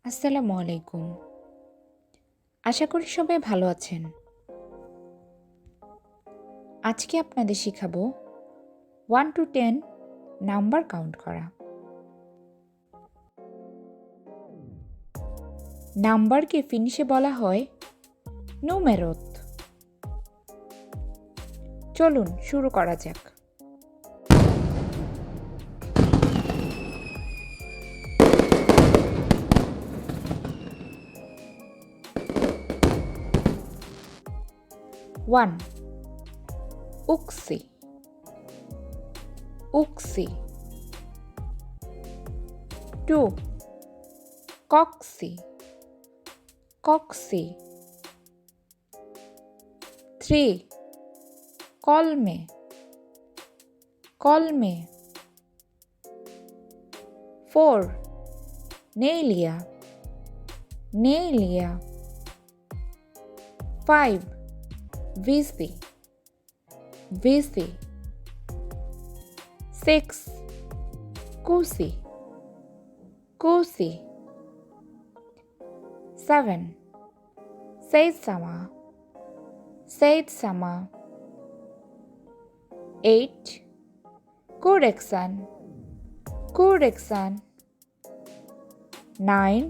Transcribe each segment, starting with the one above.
আসসালামু আলাইকুম। আশা করি সবাই ভালো আছেন। আজকে আপনাদের শেখাবো 1 to 10 নাম্বার কাউন্ট করা। নাম্বারকে ফিনিশে বলা হয় নুমেরোত। চলুন শুরু করা যাক। ওয়ান উকসি উকসি। 2 cocci cocci. 3 কলমে কলমে। 4 Neilia Neilia. 5 VC VC. 6 কুসি কুসি। 7 Seitseman Seitseman। 8 Yhdeksan Yhdeksan। 9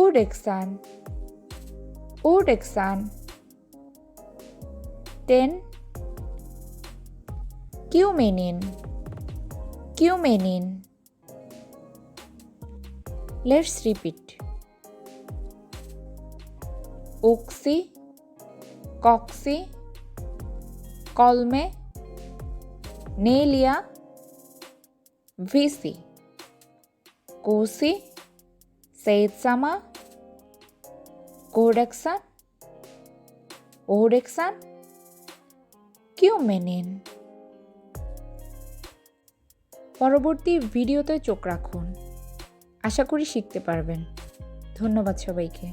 Yhdeksan Yhdeksan। 10 Cumenin Cumenin। Let's repeat. Uksi, Coxi, Colme, Nelia, Visi, Kusi, Seitseman, Yhdeksan, Yhdeksan, Cumenin। পরবর্তী ভিডিওতে চোখ রাখুন। আশা করি শিখতে পারবেন। ধন্যবাদ সবাইকে।